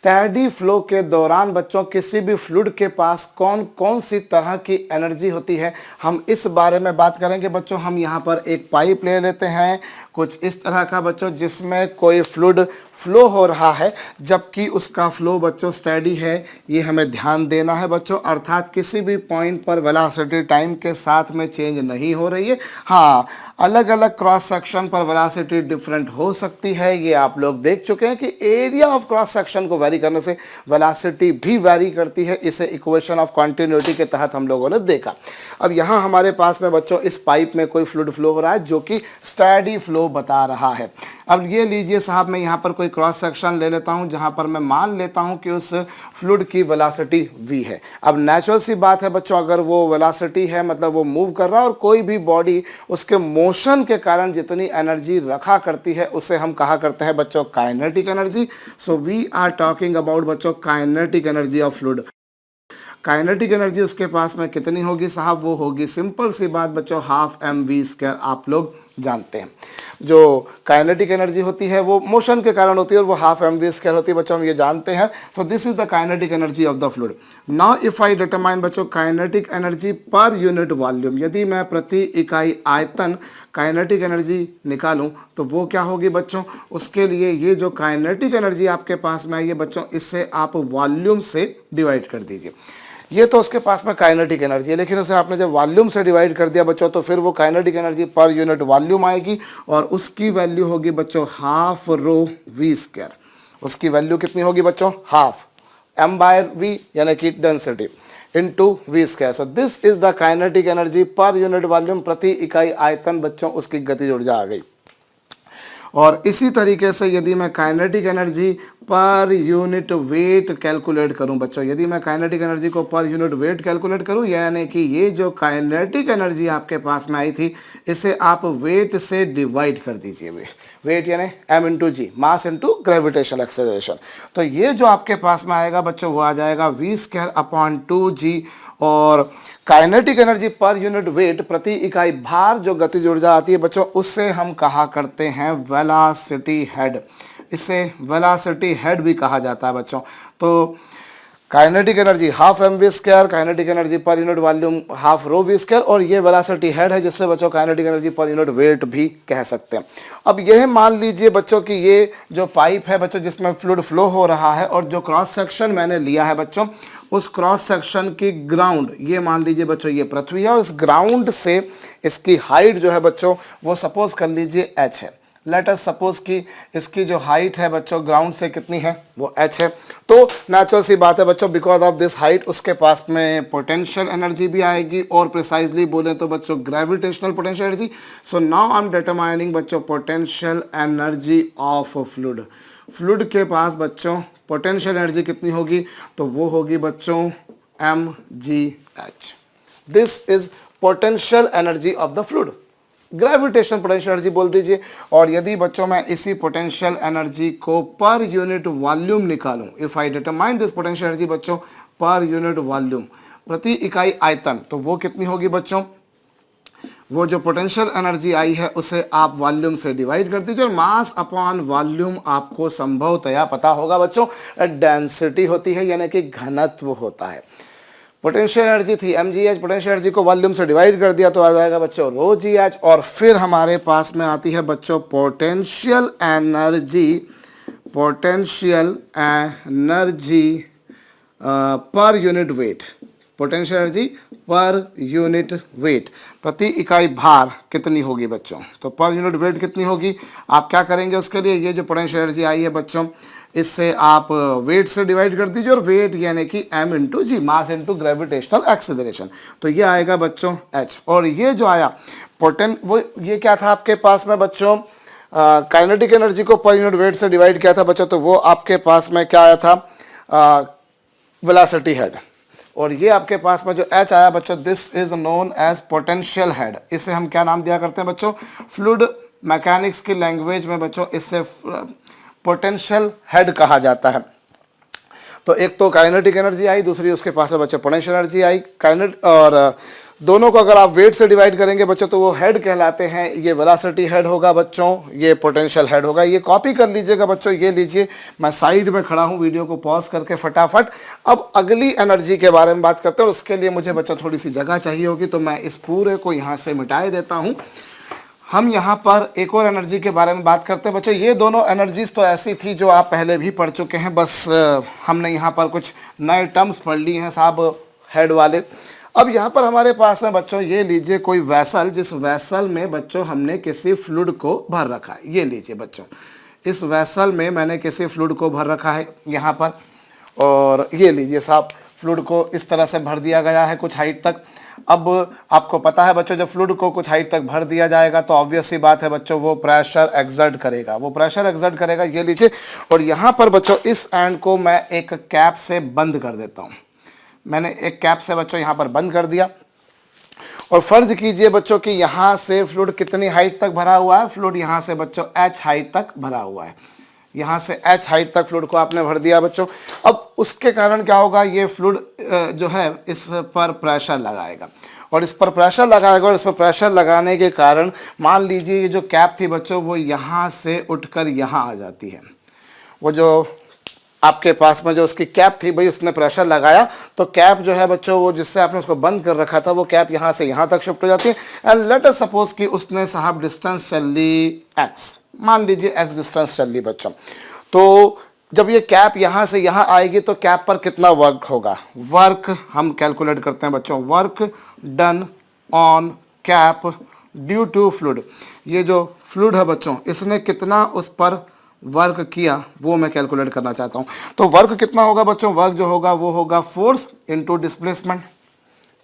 Steady flow के दौरान बच्चों किसी भी फ्लूइड के पास कौन कौन सी तरह की एनर्जी होती है, हम इस बारे में बात करेंगे बच्चों। हम यहाँ पर एक पाइप ले लेते हैं कुछ इस तरह का बच्चों, जिसमें कोई फ्लूइड फ्लो हो रहा है, जबकि उसका फ्लो बच्चों स्टेडी है। ये हमें ध्यान देना है बच्चों, अर्थात किसी भी पॉइंट पर वेलोसिटी टाइम के साथ में चेंज नहीं हो रही है। हाँ, अलग अलग क्रॉस सेक्शन पर वेलोसिटी डिफरेंट हो सकती है, ये आप लोग देख चुके हैं कि एरिया ऑफ क्रॉस सेक्शन को वेरी करने से वेलोसिटी भी वेरी करती है। इसे इक्वेशन ऑफ कॉन्टिन्यूटी के तहत हम लोगों ने देखा। अब यहाँ हमारे पास में बच्चों इस पाइप में कोई फ्लूइड फ्लो हो रहा है जो कि स्टेडी फ्लो बता रहा है। अब ये लीजिए साहब, मैं यहाँ पर कोई क्रॉस सेक्शन ले लेता हूँ जहाँ पर मैं मान लेता हूँ कि उस फ्लूइड की वेलोसिटी v है। अब नेचुरल सी बात है बच्चों, अगर वो वेलोसिटी है मतलब वो मूव कर रहा है और कोई भी बॉडी उसके मोशन के कारण जितनी एनर्जी रखा करती है उसे हम कहा करते हैं बच्चों kinetic energy. So we are talking about बच्चों kinetic energy of fluid. Kinetic energy उसके पास में कितनी होगी साहब? वो होगी सिंपल सी बात बच्चों हाफ mv²। आप लोग जानते हैं जो काइनेटिक एनर्जी होती है वो मोशन के कारण होती है और वो हाफ mv² होती है बच्चों, हम ये जानते हैं। So this is the kinetic energy of the fluid. Now if I determine बच्चों kinetic energy per unit volume, यदि मैं प्रति इकाई आयतन काइनेटिक एनर्जी निकालूं तो वो क्या होगी बच्चों? उसके लिए ये जो काइनेटिक एनर्जी आपके पास में आई है बच्चों, इससे आप वॉल्यूम से डिवाइड कर दीजिए। ये तो उसके पास में काइनेटिक एनर्जी है, लेकिन उसे आपने जब वॉल्यूम से डिवाइड कर दिया बच्चों तो फिर वो kinetic energy per unit volume आएगी और उसकी वैल्यू होगी बच्चों हाफ रो v²। उसकी वैल्यू कितनी होगी बच्चों? हाफ m/v यानी कि density into v²। So this is the kinetic energy per unit volume, प्रति इकाई आयतन बच्चों उसकी गतिज ऊर्जा आ गई। और इसी तरीके से यदि मैं kinetic energy per unit weight calculate करूं बच्चों, यदि मैं काइनेटिक एनर्जी को पर यूनिट वेट कैलकुलेट करूं, यानी कि ये जो काइनेटिक एनर्जी आपके पास में आई थी इसे आप वेट से डिवाइड कर दीजिए। वेट यानी m/g, mass into gravitational acceleration. तो ये जो आपके पास में आएगा बच्चों वो आ जाएगा v²/2g। और kinetic energy per unit wait, प्रति इकाई भार जो गतिज ऊर्जा आती है बच्चों, उससे हम कहा करते हैं वेलोसिटी हेड। इसे वेलोसिटी हेड भी कहा जाता है बच्चों। तो kinetic energy half mv², kinetic energy per unit volume half rho v², और ये वेलोसिटी हेड है जिससे बच्चों kinetic energy per unit wait भी कह सकते हैं। अब यह मान लीजिए बच्चों कि ये जो पाइप है बच्चों जिसमें फ्लूइड फ्लो हो रहा है और जो क्रॉस सेक्शन मैंने लिया है बच्चों, उस क्रॉस सेक्शन की ग्राउंड, ये मान लीजिए बच्चों ये पृथ्वी है और इस ग्राउंड से इसकी हाइट जो है बच्चों वो सपोज कर लीजिए h है। लेट अस सपोज कि इसकी जो हाइट है बच्चों ग्राउंड से कितनी है? वो h है। तो नेचुरल सी बात है बच्चों बिकॉज ऑफ दिस हाइट उसके पास में पोटेंशियल एनर्जी भी आएगी, और प्रिसाइजली बोले तो बच्चों gravitational potential energy. So now I am determining बच्चों potential energy of fluid. Fluid के पास बच्चों पोटेंशियल एनर्जी कितनी होगी? तो वो होगी बच्चों mgh। This is potential energy of the fluid, gravitational potential energy बोल दीजिए। और यदि बच्चों मैं इसी पोटेंशियल एनर्जी को पर यूनिट वॉल्यूम निकालूं, if I determine this potential energy बच्चों पर यूनिट वॉल्यूम, प्रति इकाई आयतन, तो वो कितनी होगी बच्चों? वो जो पोटेंशियल एनर्जी आई है उसे आप वॉल्यूम से डिवाइड कर दीजिए, और मास अपॉन वॉल्यूम आपको संभवतया पता होगा बच्चों डेंसिटी होती है, यानी कि घनत्व होता है। पोटेंशियल एनर्जी थी mgh, पोटेंशियल एनर्जी को वॉल्यूम से डिवाइड कर दिया तो आ जाएगा बच्चों ρgh। और फिर हमारे पास में आती है बच्चों potential energy per unit wait, potential energy per unit wait, प्रति इकाई भार कितनी होगी बच्चों? तो पर यूनिट वेट कितनी होगी? आप क्या करेंगे उसके लिए, ये जो पोटेंशियल एनर्जी आई है बच्चों इससे आप वेट से डिवाइड कर दीजिए, और वेट यानी कि m/g, mass into gravitational acceleration. तो ये आएगा बच्चों h। और ये जो आया वो ये क्या था आपके पास में बच्चों? काइनेटिक एनर्जी को पर यूनिट वेट से डिवाइड किया था बच्चों, तो वो आपके पास में क्या आया था? Velocity head. और ये आपके पास में जो h आया बच्चों, this is known as potential head. इसे हम क्या नाम दिया करते हैं बच्चों? फ्लूइड मैकेनिक्स की लैंग्वेज में बच्चों इससे पोटेंशियल हेड कहा जाता है। तो एक तो काइनेटिक एनर्जी आई, दूसरी उसके पास में बच्चों पोटेंशियल एनर्जी आई। काइनेट और दोनों को अगर आप वेट से डिवाइड करेंगे बच्चों तो वो हेड कहलाते हैं। ये वेलोसिटी हेड होगा बच्चों, ये पोटेंशियल हेड होगा। ये कॉपी कर लीजिएगा बच्चों। ये लीजिए, मैं साइड में खड़ा हूँ, वीडियो को पॉज करके फटाफट। अब अगली एनर्जी के बारे में बात करते हैं। उसके लिए मुझे बच्चों थोड़ी सी जगह चाहिए होगी, तो मैं इस पूरे को यहाँ से मिटाए देता हूँ। हम यहाँ पर एक और एनर्जी के बारे में बात करते हैं बच्चों। ये दोनों एनर्जीज तो ऐसी थी जो आप पहले भी पढ़ चुके हैं, बस हमने यहाँ पर कुछ नए टर्म्स पढ़ लिए हैं साहब हेड वाले। अब यहाँ पर हमारे पास में बच्चों ये लीजिए कोई वैसल, जिस वैसल में बच्चों हमने किसी फ्लूइड को भर रखा है। ये लीजिए बच्चों, इस वैसल में मैंने किसी फ्लूइड को भर रखा है यहाँ पर, और ये लीजिए साहब फ्लूइड को इस तरह से भर दिया गया है कुछ हाइट तक। अब आपको पता है बच्चों, जब फ्लूइड को कुछ हाइट तक भर दिया जाएगा तो ऑब्वियस सी बात है बच्चों वो प्रेशर एक्सर्ट करेगा, वो प्रेशर एक्सर्ट करेगा। ये लीजिए, और यहाँ पर बच्चों इस एंड को मैं एक कैप से बंद कर देता हूँ। मैंने एक कैप से बच्चों यहाँ पर बंद कर दिया, और फर्ज कीजिए बच्चों कि यहाँ से फ्लूइड कितनी हाइट तक भरा हुआ है। फ्लूइड यहाँ से बच्चों h हाइट तक भरा हुआ है। यहाँ से h हाइट तक फ्लूइड को आपने भर दिया बच्चों। अब उसके कारण क्या होगा, ये फ्लूइड जो है इस पर प्रेशर लगाएगा, और इस पर प्रेशर लगाएगा, और इस पर प्रेशर लगाने के कारण मान लीजिए ये जो कैप थी बच्चों वो यहाँ से उठकर यहाँ आ जाती है। वो जो आपके पास में जो उसकी कैप थी भाई, उसने प्रेशर लगाया तो कैप जो है बच्चों वो जिससे आपने उसको बंद कर रखा था वो कैप यहाँ से यहाँ तक शिफ्ट हो जाती है। एंड लेट अस सपोज कि उसने साहब डिस्टेंस चल ली x, मान लीजिए x डिस्टेंस चल ली बच्चों। तो जब ये कैप यहाँ से यहाँ आएगी तो कैप पर कितना वर्क होगा, वर्क हम कैलकुलेट करते हैं बच्चों। Work done on cap due to fluid, ये जो फ्लूइड है बच्चों इसने कितना उस पर वर्क किया वो मैं कैलकुलेट करना चाहता हूँ। तो वर्क कितना होगा बच्चों, वर्क जो होगा वो होगा फोर्स इनटू डिस्प्लेसमेंट।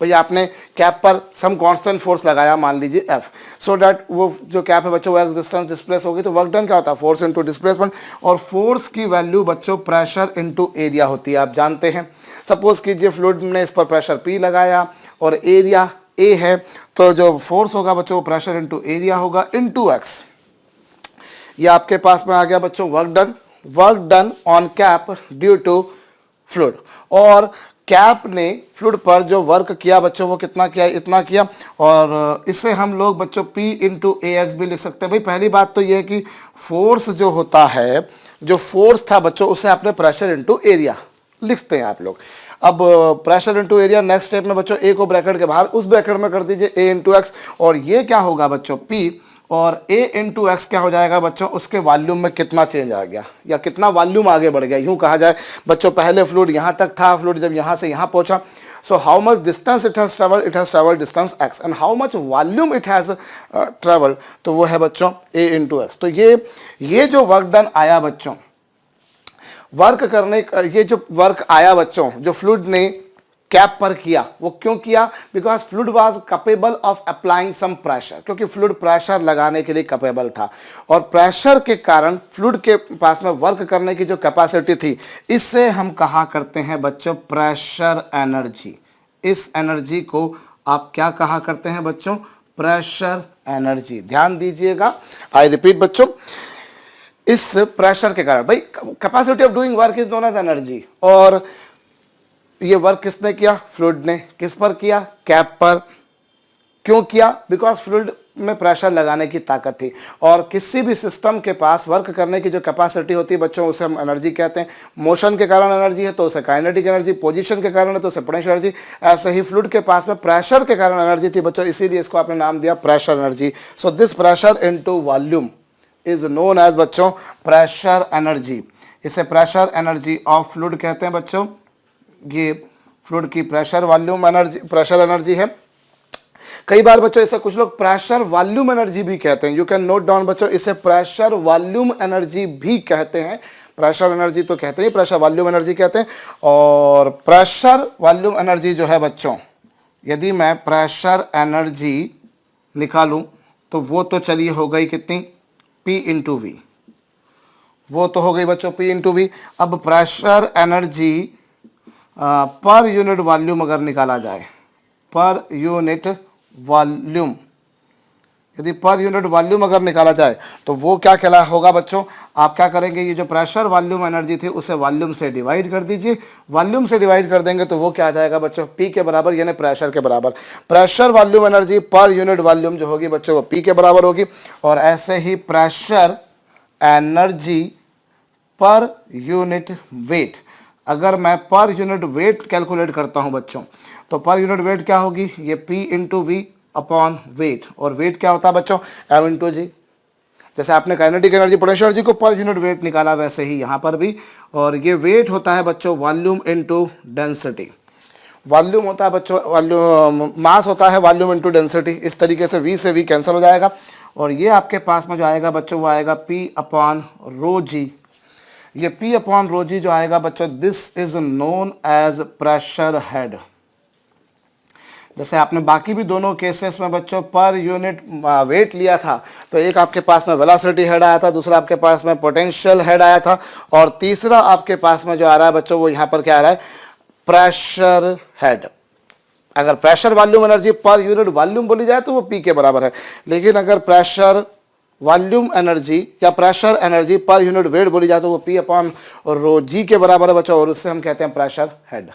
भैया आपने कैप पर सम कांस्टेंट फोर्स लगाया, मान लीजिए F, सो दैट वो जो कैप है बच्चों वो एक्स डिस्टेंस डिस्प्लेस होगी, तो वर्क डन क्या होता है, फोर्स इनटू डिस्प्लेसमेंट। और फोर्स की वैल्यू बच्चों प्रेशर इनटू एरिया होती है, आप जानते हैं। सपोज कीजिए फ्लूइड ने इस पर प्रेशर P लगाया और एरिया A है, तो जो फोर्स होगा बच्चों वो प्रेशर इनटू एरिया होगा इनटू x। ये आपके पास में आ गया बच्चों work done on cap due to fluid. और कैप ने फ्लूइड पर जो वर्क किया बच्चों वो कितना किया, इतना किया। और इससे हम लोग बच्चों P इंटू AX भी लिख सकते हैं। भाई पहली बात तो ये है कि फोर्स जो होता है, जो फोर्स था बच्चों उसे आपने प्रेशर इंटू एरिया लिखते हैं आप लोग। अब pressure into area next step में बच्चों A को ब्रैकेट के बाहर उस ब्रैकेट में कर दीजिए A इंटू एक्स, और ये क्या होगा बच्चों P, और A इंटू एक्स क्या हो जाएगा बच्चों, उसके वॉल्यूम में कितना चेंज आ गया या कितना वॉल्यूम आगे बढ़ गया, यूं कहा जाए बच्चों। पहले फ्लूइड यहाँ तक था, फ्लूइड जब यहाँ से यहाँ पहुंचा, so how much distance it has travelled distance x, and how much volume it has travelled, तो वो है बच्चों A इंटू एक्स। तो ये जो वर्क डन आया बच्चों, वर्क करने ये जो वर्क आया बच्चों जो फ्लूइड ने कैप पर किया, वो क्यों किया, because fluid was capable of applying some pressure, क्योंकि फ्लूइड प्रेशर लगाने के लिए कैपेबल था, और प्रेशर के कारण फ्लूइड के पास में वर्क करने की जो कैपेसिटी थी, इससे हम कहा करते हैं बच्चों प्रेशर एनर्जी। इस एनर्जी को आप क्या कहा करते हैं बच्चों, प्रेशर एनर्जी। ध्यान दीजिएगा, आई रिपीट बच्चों, इस प्रेशर के कारण, भाई capacity of doing work is known as energy, और ये वर्क किसने किया, फ्लूइड ने। किस पर किया, कैप पर। क्यों किया, बिकॉज फ्लूइड में प्रेशर लगाने की ताकत थी, और किसी भी सिस्टम के पास वर्क करने की जो कैपेसिटी होती है बच्चों उसे हम एनर्जी कहते हैं। मोशन के कारण एनर्जी है तो उसे काइनेटिक एनर्जी, पोजीशन के कारण है तो उसे पोटेंशियल एनर्जी। ऐसे ही फ्लूइड के पास में प्रेशर के कारण एनर्जी थी बच्चों, इसीलिए इसको आपने नाम दिया pressure energy. So this pressure into volume is known as बच्चों प्रेशर एनर्जी। इसे प्रेशर एनर्जी ऑफ फ्लूइड कहते हैं बच्चों। ये फ्लूइड की pressure volume energy, pressure energy है। कई बार बच्चों इसे कुछ लोग प्रेशर वॉल्यूम एनर्जी भी कहते हैं। यू कैन नोट डाउन बच्चों, इसे प्रेशर वॉल्यूम एनर्जी भी कहते हैं। प्रेशर एनर्जी तो कहते हैं, प्रेशर वॉल्यूम एनर्जी कहते हैं। और प्रेशर वॉल्यूम एनर्जी जो है बच्चों, यदि मैं प्रेशर एनर्जी निकालूं तो वो तो चलिए हो गई कितनी, P इंटू वी, वो तो हो गई बच्चों P इंटू वी। अब pressure energy per unit volume अगर निकाला जाए, पर यूनिट वॉल्यूम, यदि पर यूनिट वॉल्यूम अगर निकाला जाए तो वो क्या कहला होगा बच्चों, आप क्या करेंगे, ये जो प्रेशर वॉल्यूम एनर्जी थी उसे वॉल्यूम से डिवाइड कर दीजिए। वॉल्यूम से डिवाइड कर देंगे तो वो क्या आ जाएगा बच्चों, पी के बराबर, यानी प्रेशर के बराबर। Pressure volume energy per unit volume जो होगी बच्चों वो पी के बराबर होगी। और ऐसे ही pressure energy per unit weight, अगर मैं पर यूनिट वेट कैलकुलेट करता हूं बच्चों, तो पर यूनिट वेट क्या होगी, ये P into v upon weight. और वेट क्या होता है बच्चों, m इंटू जी। जैसे आपने काइनेटिक एनर्जी पोटेंशियल एनर्जी को पर यूनिट वेट निकाला, वैसे ही यहाँ पर भी। और ये वेट होता है बच्चों वॉल्यूम इंटू डेंसिटी। वॉल्यूम होता है बच्चों, वॉल्यूम मास होता है वॉल्यूम इंटू डेंसिटी। इस तरीके से V से V कैंसिल हो जाएगा और ये आपके पास में जो आएगा बच्चों वो आएगा P अपॉन रो जी। ये P अपॉन रो जी जो आएगा बच्चों, this is known as pressure head. जैसे आपने बाकी भी दोनों केसेस में बच्चों पर यूनिट वेट लिया था, तो एक आपके पास में वेलोसिटी हेड आया था, दूसरा आपके पास में पोटेंशियल हेड आया था, और तीसरा आपके पास में जो आ रहा है बच्चों वो यहाँ पर क्या आ रहा है, प्रेशर हेड। अगर pressure volume energy per unit volume बोली जाए तो वो P के बराबर है, लेकिन अगर प्रेशर वॉल्यूम एनर्जी या pressure energy per unit wait बोली जाए तो वो P अपॉन रो जी के बराबर है बच्चों, और उससे हम कहते हैं प्रेशर हेड।